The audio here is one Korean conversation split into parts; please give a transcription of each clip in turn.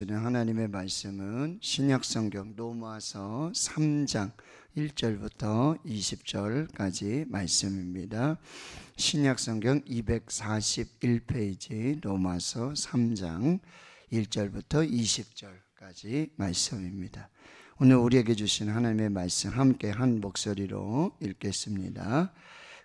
하나님의 말씀은 신약성경 로마서 3장 1절부터 20절까지 말씀입니다. 신약성경 241페이지 로마서 3장 1절부터 20절까지 말씀입니다. 오늘 우리에게 주신 하나님의 말씀 함께 한 목소리로 읽겠습니다.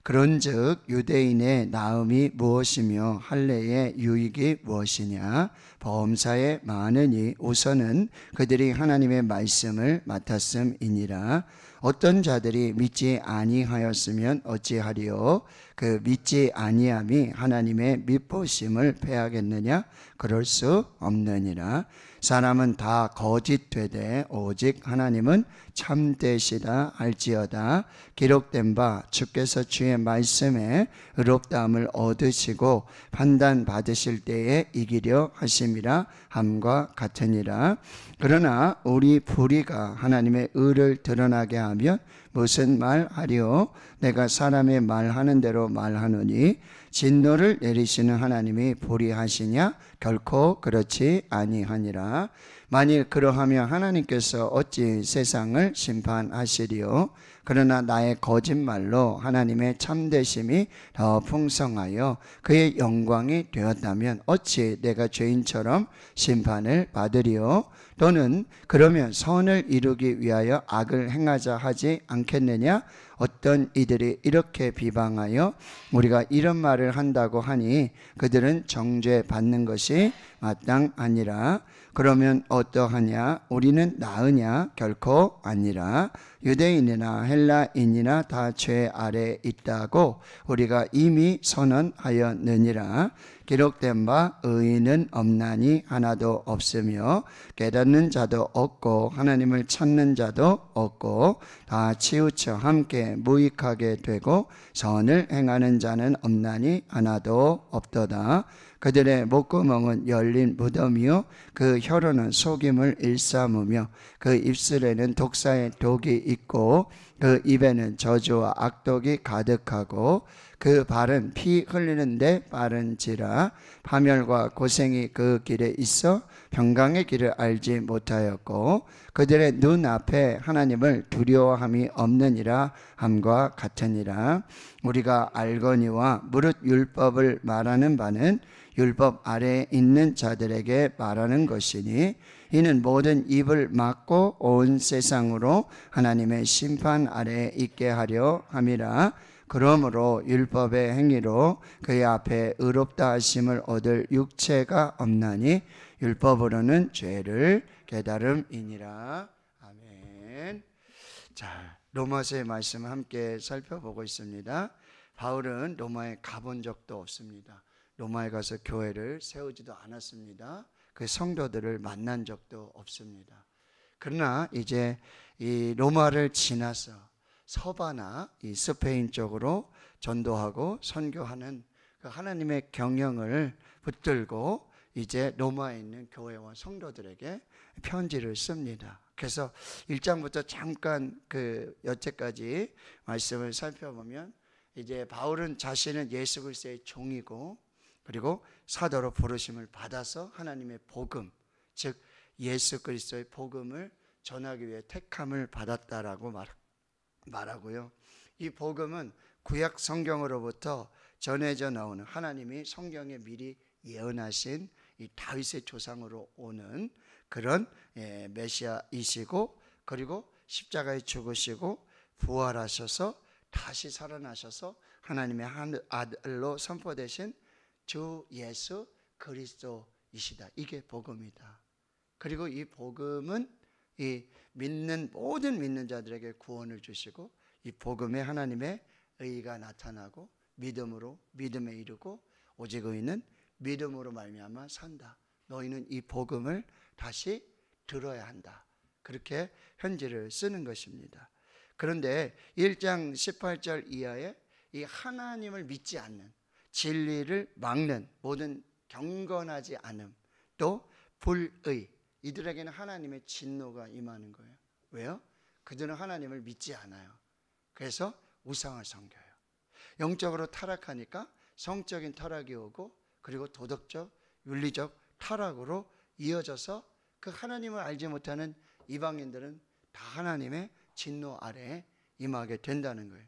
그런즉 유대인의 나음이 무엇이며 할례의 유익이 무엇이냐? 범사에 많으니 우선은 그들이 하나님의 말씀을 맡았음이니라. 어떤 자들이 믿지 아니하였으면 어찌하리요? 그 믿지 아니함이 하나님의 믿보심을 패하겠느냐? 그럴 수 없느니라. 사람은 다 거짓되되 오직 하나님은 참되시다 할지어다. 기록된 바 주께서 주의 말씀에 의롭다함을 얻으시고 판단 받으실 때에 이기려 하심이라 함과 같으니라. 그러나 우리 불의가 하나님의 의를 드러나게 하면 무슨 말하리요? 내가 사람의 말하는 대로 말하노니 진노를 내리시는 하나님이 불의하시냐? 결코 그렇지 아니하니라. 만일 그러하면 하나님께서 어찌 세상을 심판하시리요? 그러나 나의 거짓말로 하나님의 참되심이 더 풍성하여 그의 영광이 되었다면 어찌 내가 죄인처럼 심판을 받으리요? 또는 그러면 선을 이루기 위하여 악을 행하자 하지 않겠느냐? 어떤 이들이 이렇게 비방하여 우리가 이런 말을 한다고 하니 그들은 정죄받는 것이 마땅하니라. 그러면 어떠하냐? 우리는 나으냐? 결코 아니라. 유대인이나 헬라인이나 다 죄 아래 있다고 우리가 이미 선언하였느니라. 기록된 바 의인은 없나니 하나도 없으며 깨닫는 자도 없고 하나님을 찾는 자도 없고 다 치우쳐 함께 무익하게 되고 선을 행하는 자는 없나니 하나도 없도다. 그들의 목구멍은 열린 무덤이요 그 혀로는 속임을 일삼으며 그 입술에는 독사의 독이 있고 그 입에는 저주와 악독이 가득하고 그 발은 피 흘리는데 빠른지라. 파멸과 고생이 그 길에 있어 평강의 길을 알지 못하였고 그들의 눈앞에 하나님을 두려워함이 없느니라 함과 같으니라. 우리가 알거니와 무릇 율법을 말하는 바는 율법 아래에 있는 자들에게 말하는 것이니 이는 모든 입을 막고 온 세상으로 하나님의 심판 아래에 있게 하려 함이라. 그러므로 율법의 행위로 그의 앞에 의롭다 하심을 얻을 육체가 없나니 율법으로는 죄를 깨달음이니라. 아멘. 자, 로마서의 말씀을 함께 살펴보고 있습니다. 바울은 로마에 가본 적도 없습니다. 로마에 가서 교회를 세우지도 않았습니다. 그 성도들을 만난 적도 없습니다. 그러나 이제 이 로마를 지나서 서바나 이 스페인 쪽으로 전도하고 선교하는 그 하나님의 경영을 붙들고 이제 로마에 있는 교회와 성도들에게 편지를 씁니다. 그래서 1장부터 잠깐 그 여태까지 말씀을 살펴보면 이제 바울은 자신은 예수 그리스도의 종이고 그리고 사도로 부르심을 받아서 하나님의 복음, 즉 예수 그리스도의 복음을 전하기 위해 택함을 받았다라고 말하고요. 이 복음은 구약 성경으로부터 전해져 나오는 하나님이 성경에 미리 예언하신 이 다윗의 조상으로 오는 그런 메시아이시고 그리고 십자가에 죽으시고 부활하셔서 다시 살아나셔서 하나님의 아들로 선포되신 주 예수 그리스도이시다. 이게 복음이다. 그리고 이 복음은 이 모든 믿는 자들에게 구원을 주시고 이 복음에 하나님의 의가 나타나고 믿음에 이르고 오직 의인은 믿음으로 말미암아 산다. 너희는 이 복음을 다시 들어야 한다. 그렇게 편지를 쓰는 것입니다. 그런데 1장 18절 이하에 이 하나님을 믿지 않는 진리를 막는 모든 경건하지 않음 또 불의 이들에게는 하나님의 진노가 임하는 거예요. 왜요? 그들은 하나님을 믿지 않아요. 그래서 우상을 섬겨요. 영적으로 타락하니까 성적인 타락이 오고 그리고 도덕적, 윤리적 타락으로 이어져서 그 하나님을 알지 못하는 이방인들은 다 하나님의 진노 아래에 임하게 된다는 거예요.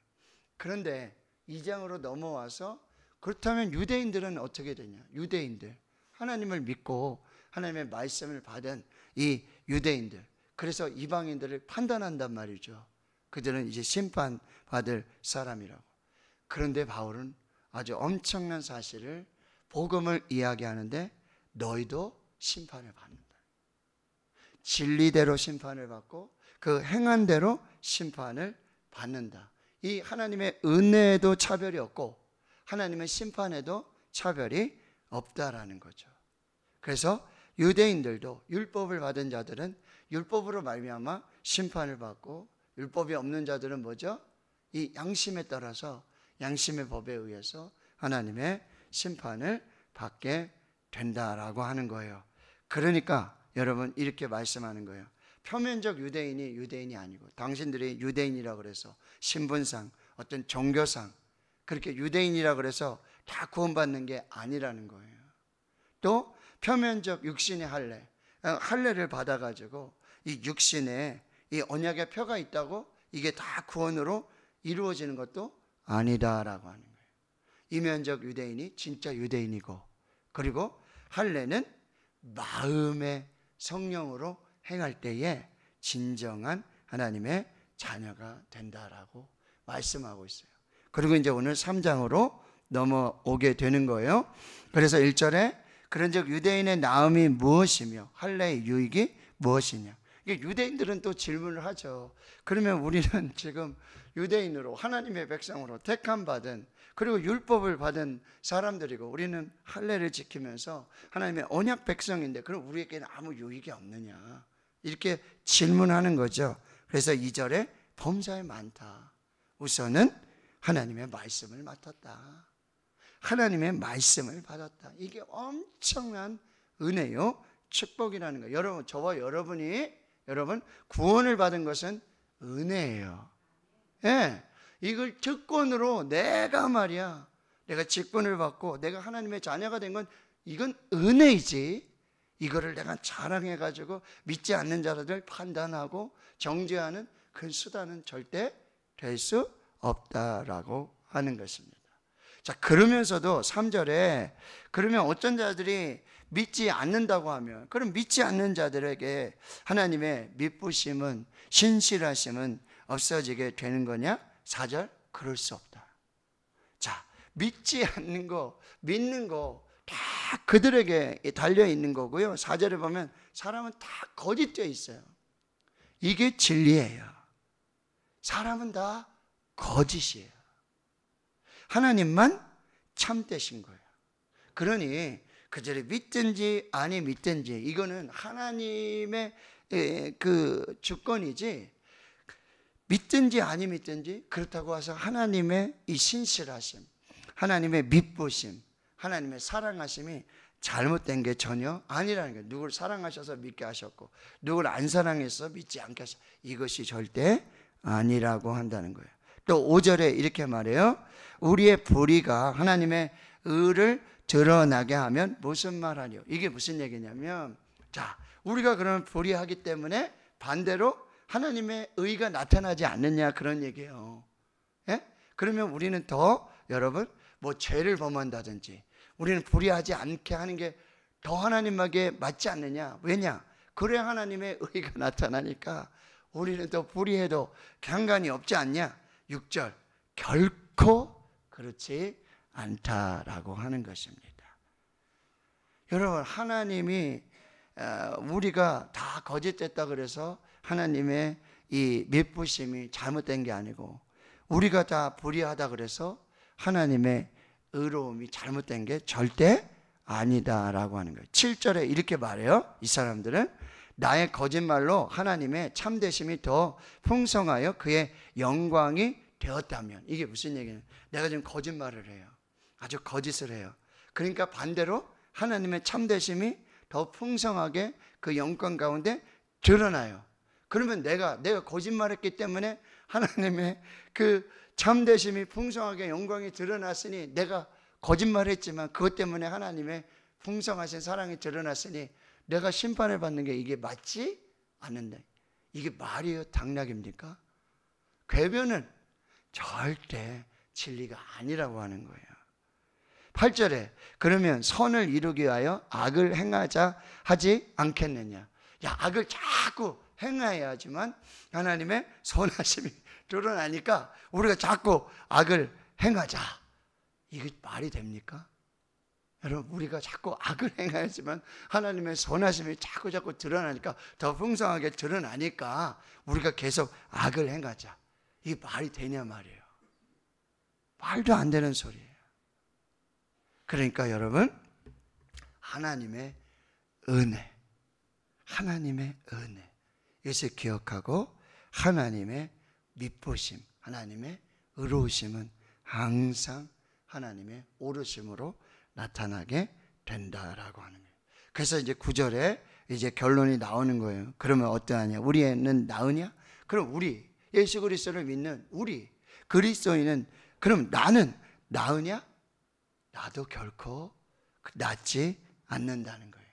그런데 2장으로 넘어와서 그렇다면 유대인들은 어떻게 되냐? 유대인들, 하나님을 믿고 하나님의 말씀을 받은 이 유대인들, 그래서 이방인들을 판단한단 말이죠. 그들은 이제 심판받을 사람이라고. 그런데 바울은 아주 엄청난 사실을, 복음을 이야기하는데 너희도 심판을 받는다. 진리대로 심판을 받고 그 행한 대로 심판을 받는다. 이 하나님의 은혜에도 차별이 없고 하나님의 심판에도 차별이 없다라는 거죠. 그래서 유대인들도 율법을 받은 자들은 율법으로 말미암아 심판을 받고, 율법이 없는 자들은 뭐죠? 이 양심에 따라서, 양심의 법에 의해서 하나님의 심판을 받게 된다라고 하는 거예요. 그러니까 여러분 이렇게 말씀하는 거예요. 표면적 유대인이 유대인이 아니고, 당신들이 유대인이라 그래서 신분상, 어떤 종교상 그렇게 유대인이라 그래서 다 구원받는 게 아니라는 거예요. 또 표면적 육신의 할례를 받아가지고 이 육신에 이 언약의 표가 있다고 이게 다 구원으로 이루어지는 것도 아니다라고 하는 거예요. 이면적 유대인이 진짜 유대인이고, 그리고 할례는 마음의 성령으로 행할 때에 진정한 하나님의 자녀가 된다라고 말씀하고 있어요. 그리고 이제 오늘 3장으로 넘어오게 되는 거예요. 그래서 1절에 그런즉 유대인의 나음이 무엇이며 할례의 유익이 무엇이냐. 이게 유대인들은 또 질문을 하죠. 그러면 우리는 지금 유대인으로 하나님의 백성으로 택함 받은, 그리고 율법을 받은 사람들이고 우리는 할례를 지키면서 하나님의 언약 백성인데 그럼 우리에게는 아무 유익이 없느냐, 이렇게 질문하는 거죠. 그래서 2절에 범사에 많다. 우선은 하나님의 말씀을 맡았다. 하나님의 말씀을 받았다. 이게 엄청난 은혜요, 축복이라는 거예요. 여러분, 저와 여러분 구원을 받은 것은 은혜예요. 예, 이걸 특권으로 내가 직분을 받고 내가 하나님의 자녀가 된 건 이건 은혜이지, 이거를 내가 자랑해가지고 믿지 않는 자들 판단하고 정죄하는 그 수단은 절대 될 수 없다라고 하는 것입니다. 자, 그러면서도 3절에 그러면 어떤 자들이 믿지 않는다고 하면, 그럼 믿지 않는 자들에게 하나님의 미쁘심은, 신실하심은 없어지게 되는 거냐? 4절, 그럴 수 없다. 자, 믿지 않는 거, 믿는 거 다 그들에게 달려 있는 거고요. 4절에 보면 사람은 다 거짓되어 있어요. 이게 진리예요. 사람은 다 거짓이에요. 하나님만 참되신 거예요. 그러니 그들이 믿든지 아니 믿든지 이거는 하나님의 그 주권이지, 믿든지 아니 믿든지 그렇다고 해서 하나님의 이 신실하심, 하나님의 미쁘심, 하나님의 사랑하심이 잘못된 게 전혀 아니라는 거예요. 누구를 사랑하셔서 믿게 하셨고 누구를 안 사랑해서 믿지 않게 하셨고, 이것이 절대 아니라고 한다는 거예요. 또 5절에 이렇게 말해요. 우리의 불의가 하나님의 의를 드러나게 하면 무슨 말하뇨? 이게 무슨 얘기냐면, 자, 우리가 그러면 불의하기 때문에 반대로 하나님의 의가 나타나지 않느냐, 그런 얘기예요. 예? 그러면 우리는 더, 여러분, 뭐 죄를 범한다든지 우리는 불의하지 않게 하는 게 더 하나님에게 맞지 않느냐? 왜냐? 그래야 하나님의 의가 나타나니까 우리는 더 불의해도 상관이 없지 않냐? 6절, 결코 그렇지 않다라고 하는 것입니다. 여러분, 하나님이 우리가 다 거짓됐다 그래서 하나님의 이 미쁘심이 잘못된 게 아니고, 우리가 다 불의하다 그래서 하나님의 의로움이 잘못된 게 절대 아니다라고 하는 거예요. 7절에 이렇게 말해요. 이 사람들은 나의 거짓말로 하나님의 참되심이 더 풍성하여 그의 영광이 되었다면, 이게 무슨 얘기냐? 내가 지금 거짓말을 해요. 아주 거짓을 해요. 그러니까 반대로 하나님의 참되심이 더 풍성하게 그 영광 가운데 드러나요. 그러면 내가 거짓말했기 때문에 하나님의 그 참되심이 풍성하게 영광이 드러났으니, 내가 거짓말했지만 그것 때문에 하나님의 풍성하신 사랑이 드러났으니 내가 심판을 받는 게 이게 맞지 않는다. 이게 말이에요? 당락입니까? 궤변은 절대 진리가 아니라고 하는 거예요. 8절에 그러면 선을 이루기 위하여 악을 행하자 하지 않겠느냐. 야, 악을 자꾸 행해야지만 하나님의 선하심이 드러나니까 우리가 자꾸 악을 행하자. 이게 말이 됩니까? 여러분, 우리가 자꾸 악을 행해야지만 하나님의 선하심이 자꾸 드러나니까, 더 풍성하게 드러나니까 우리가 계속 악을 행하자. 이게 말이 되냐 말이에요. 말도 안 되는 소리예요. 그러니까 여러분, 하나님의 은혜, 하나님의 은혜, 이것을 기억하고 하나님의 미쁘심, 하나님의 의로우심은 항상 하나님의 오르심으로 나타나게 된다라고 하는 거예요. 그래서 이제 9절에 이제 결론이 나오는 거예요. 그러면 어떠하냐? 우리는 나으냐? 그럼 우리 예수 그리스도를 믿는 우리 그리스도인은, 그럼 나는 나으냐? 나도 결코 낫지 않는다는 거예요.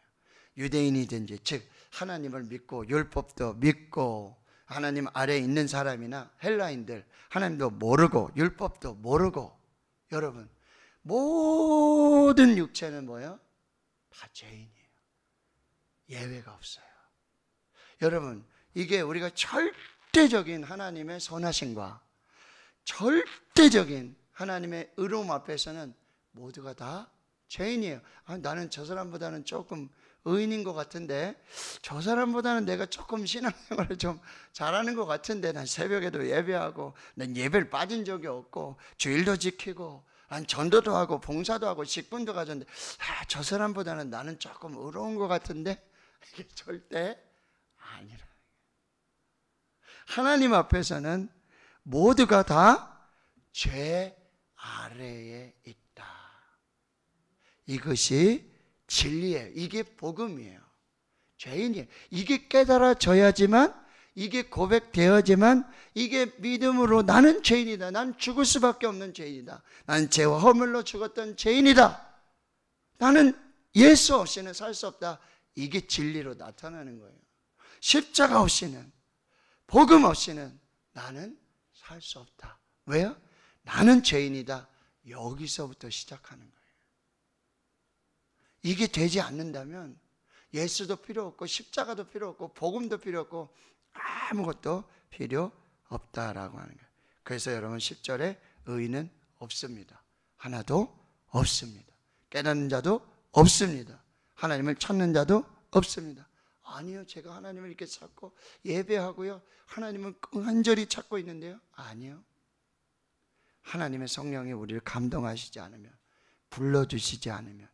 유대인이든지, 즉 하나님을 믿고 율법도 믿고 하나님 아래에 있는 사람이나 헬라인들, 하나님도 모르고 율법도 모르고, 여러분 모든 육체는 뭐예요? 다 죄인이에요. 예외가 없어요. 여러분, 이게 우리가 절대적인 하나님의 선하심과 절대적인 하나님의 의로움 앞에서는 모두가 다 죄인이에요. 나는 저 사람보다는 조금 의인인 것 같은데, 저 사람보다는 내가 조금 신앙생활을 좀 잘하는 것 같은데, 난 새벽에도 예배하고, 난 예배를 빠진 적이 없고, 주일도 지키고, 난 전도도 하고 봉사도 하고 직분도 가졌는데, 저 사람보다는 나는 조금 의로운 것 같은데, 이게 절대 아니라. 하나님 앞에서는 모두가 다 죄 아래에 있다. 이것이 진리예요. 이게 복음이에요. 죄인이에요. 이게 깨달아져야지만, 이게 고백되어지만, 이게 믿음으로 나는 죄인이다, 난 죽을 수밖에 없는 죄인이다, 나는 죄와 허물로 죽었던 죄인이다, 나는 예수 없이는 살 수 없다, 이게 진리로 나타나는 거예요. 십자가 없이는, 복음 없이는 나는 살 수 없다. 왜요? 나는 죄인이다. 여기서부터 시작하는 거예요. 이게 되지 않는다면 예수도 필요 없고 십자가도 필요 없고 복음도 필요 없고 아무것도 필요 없다라고 하는 거예요. 그래서 여러분 10절에 의인은 없습니다. 하나도 없습니다. 깨닫는 자도 없습니다. 하나님을 찾는 자도 없습니다. 아니요, 제가 하나님을 이렇게 찾고 예배하고요, 하나님을 간절히 찾고 있는데요. 아니요. 하나님의 성령이 우리를 감동하시지 않으면, 불러주시지 않으면,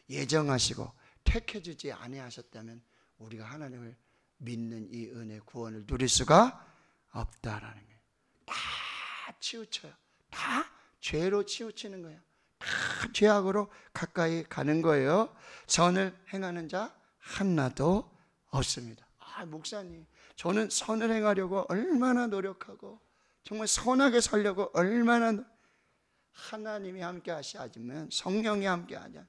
예정하시고 택해주지 아니하셨다면 우리가 하나님을 믿는 이 은혜, 구원을 누릴 수가 없다라는 거예요. 다 치우쳐요. 다 죄로 치우치는 거예요. 다 죄악으로 가까이 가는 거예요. 선을 행하는 자 하나도 없습니다. 목사님, 저는 선을 행하려고 얼마나 노력하고 정말 선하게 살려고 얼마나, 하나님이 함께 하시면, 성령이 함께 하냐,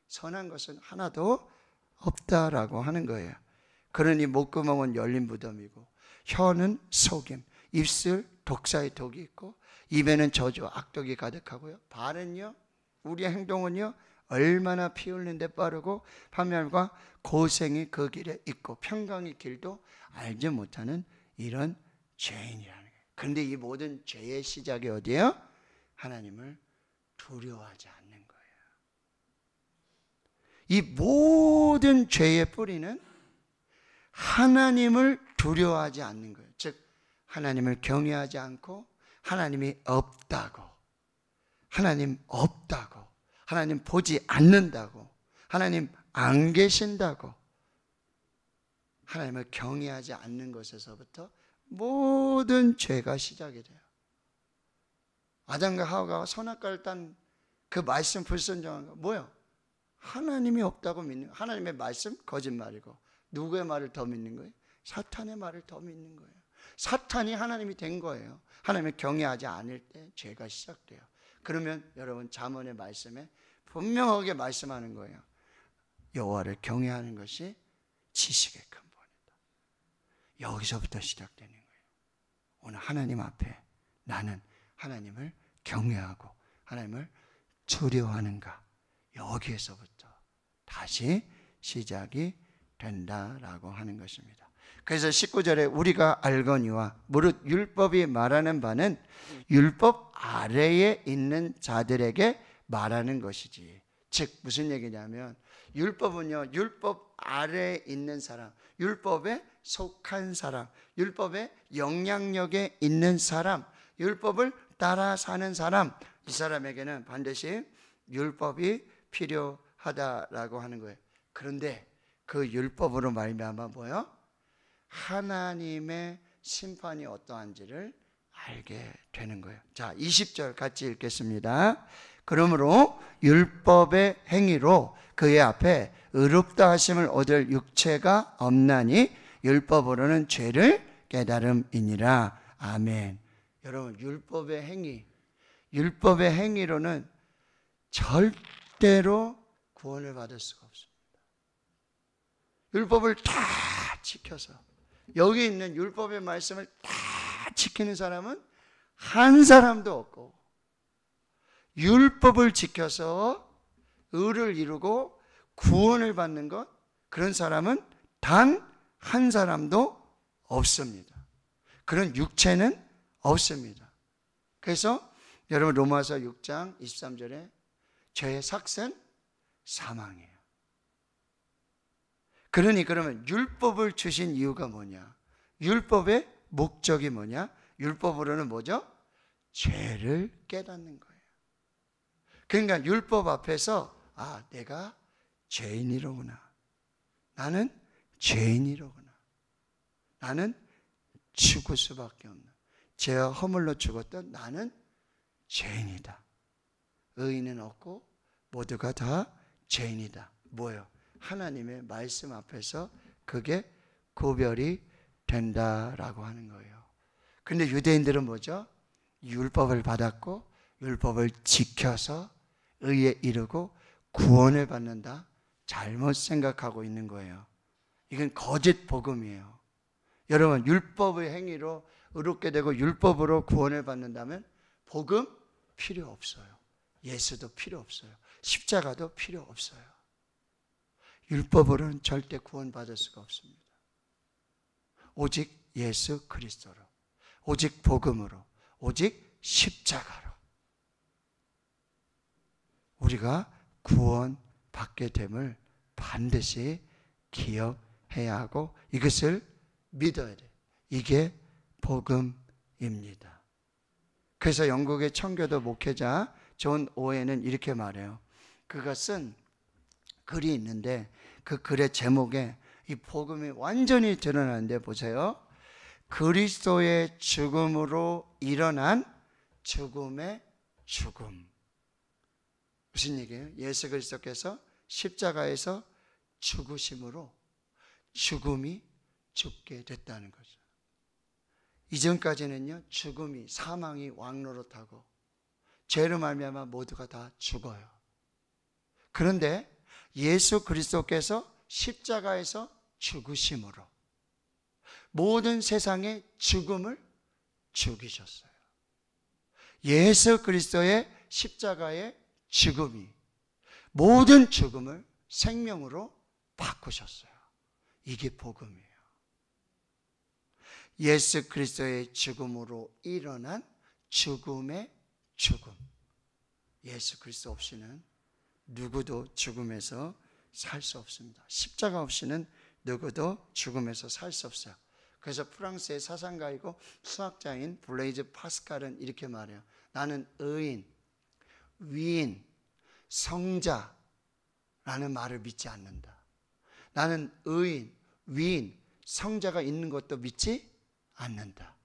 선한 것은 하나도 없다라고 하는 거예요. 그러니 목구멍은 열린 무덤이고 혀는 속임, 입술 독사의 독이 있고 입에는 저주 악독이 가득하고요, 발은요, 우리의 행동은요 얼마나 피 흘리는 데 빠르고 파멸과 고생이 그 길에 있고 평강의 길도 알지 못하는 이런 죄인이라는 거예요. 그런데 이 모든 죄의 시작이 어디예요? 하나님을 두려워하지 않는 거예요. 이 모든 죄의 뿌리는 하나님을 두려워하지 않는 거예요. 즉 하나님을 경외하지 않고, 하나님이 없다고, 하나님 없다고, 하나님 보지 않는다고, 하나님 안 계신다고, 하나님을 경외하지 않는 것에서부터 모든 죄가 시작이 돼요. 아담과 하와가 선악과를 딴 그 말씀 불순종한 거 뭐예요? 하나님이 없다고 믿는 거예요. 하나님의 말씀 거짓말이고, 누구의 말을 더 믿는 거예요? 사탄의 말을 더 믿는 거예요. 사탄이 하나님이 된 거예요. 하나님을 경외하지 않을 때 죄가 시작돼요. 그러면 여러분 잠언의 말씀에 분명하게 말씀하는 거예요. 여호와를 경외하는 것이 지식의 근본이다. 여기서부터 시작되는 거예요. 오늘 하나님 앞에 나는 하나님을 경외하고 하나님을 두려워하는가, 여기에서부터 다시 시작이 된다라고 하는 것입니다. 그래서 19절에 우리가 알거니와 무릇 율법이 말하는 바는 율법 아래에 있는 자들에게 말하는 것이지. 즉 무슨 얘기냐면 율법은요, 율법 아래에 있는 사람, 율법에 속한 사람, 율법의 영향력에 있는 사람, 율법을 따라 사는 사람, 이 사람에게는 반드시 율법이 필요하다라고 하는 거예요. 그런데 그 율법으로 말미암아 뭐요? 하나님의 심판이 어떠한지를 알게 되는 거예요. 자, 20절 같이 읽겠습니다. 그러므로 율법의 행위로 그의 앞에 의롭다 하심을 얻을 육체가 없나니 율법으로는 죄를 깨달음이니라. 아멘. 여러분, 율법의 행위로는 절대로 구원을 받을 수가 없습니다. 율법을 다 지켜서, 여기 있는 율법의 말씀을 다 지키는 사람은 한 사람도 없고, 율법을 지켜서 의를 이루고 구원을 받는 것, 그런 사람은 단 한 사람도 없습니다. 그런 육체는 없습니다. 그래서 여러분 로마서 6장 23절에 죄의 삭은 사망이에요. 그러니 그러면 율법을 주신 이유가 뭐냐? 율법의 목적이 뭐냐? 율법으로는 뭐죠? 죄를 깨닫는 거예요. 그러니까 율법 앞에서 내가 죄인이로구나. 나는 죄인이로구나. 나는 죽을 수밖에 없는, 죄와 허물로 죽었던 나는 죄인이다. 의인은 없고 모두가 다 죄인이다. 뭐예요? 하나님의 말씀 앞에서 그게 구별이 된다라고 하는 거예요. 근데 유대인들은 뭐죠? 율법을 받았고 율법을 지켜서 의에 이르고 구원을 받는다, 잘못 생각하고 있는 거예요. 이건 거짓 복음이에요. 여러분, 율법의 행위로 의롭게 되고 율법으로 구원을 받는다면 복음 필요 없어요. 예수도 필요 없어요. 십자가도 필요 없어요. 율법으로는 절대 구원받을 수가 없습니다. 오직 예수 그리스도로, 오직 복음으로, 오직 십자가로 우리가 구원받게 됨을 반드시 기억해야 하고 이것을 믿어야 돼요. 이게 복음입니다. 그래서 영국의 청교도 목회자 존 오웬은 이렇게 말해요. 그가 쓴 글이 있는데 그 글의 제목에 이 복음이 완전히 드러나는데 보세요. 그리스도의 죽음으로 일어난 죽음의 죽음. 무슨 얘기예요? 예수 그리스도께서 십자가에서 죽으심으로 죽음이 죽게 됐다는 거죠. 이전까지는요, 죽음이, 사망이 왕노릇하고 죄로 말미암아 모두가 다 죽어요. 그런데 예수 그리스도께서 십자가에서 죽으심으로 모든 세상의 죽음을 죽이셨어요. 예수 그리스도의 십자가의 죽음이 모든 죽음을 생명으로 바꾸셨어요. 이게 복음이에요. 예수 그리스도의 죽음으로 일어난 죽음의 죽음. 예수 그리스도 없이는 누구도 죽음에서 살 수 없습니다. 십자가 없이는 누구도 죽음에서 살 수 없어요. 그래서 프랑스의 사상가이고 수학자인 블레이즈 파스칼은 이렇게 말해요. 나는 의인, 위인, 성자라는 말을 믿지 않는다. 나는 의인, 위인, 성자가 있는 것도 믿지 않는다.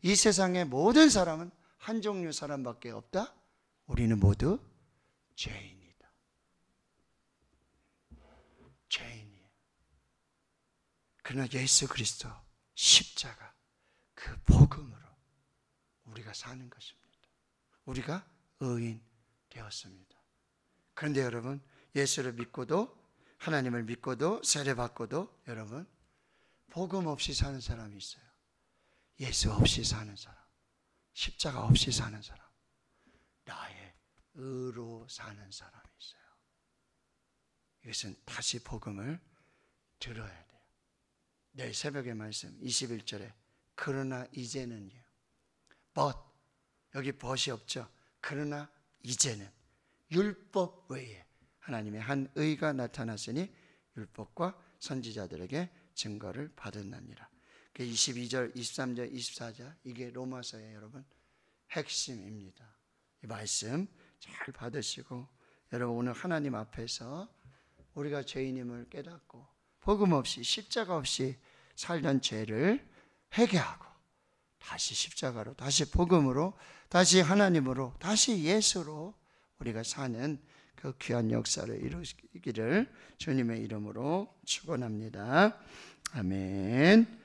이 세상의 모든 사람은 한 종류 사람밖에 없다. 우리는 모두 죄인이다. 죄인이에요. 그러나 예수 그리스도 십자가 그 복음으로 우리가 사는 것입니다. 우리가 의인 되었습니다. 그런데 여러분, 예수를 믿고도 하나님을 믿고도 세례받고도 여러분 복음 없이 사는 사람이 있어요. 예수 없이 사는 사람, 십자가 없이 사는 사람, 나의 의로 사는 사람이 있어요. 이것은 다시 복음을 들어야 돼요. 내일 새벽의 말씀 21절에 그러나 이제는요. but 여기 but이 없죠. 그러나 이제는 율법 외에 하나님의 한 의가 나타났으니 율법과 선지자들에게 증거를 받았느니라. 22절, 23절, 24절 이게 로마서의 여러분 핵심입니다. 이 말씀 잘 받으시고 여러분 오늘 하나님 앞에서 우리가 죄인임을 깨닫고 복음 없이 십자가 없이 살던 죄를 회개하고 다시 십자가로, 다시 복음으로, 다시 하나님으로, 다시 예수로 우리가 사는 그 귀한 역사를 이루기를 주님의 이름으로 축원합니다. 아멘.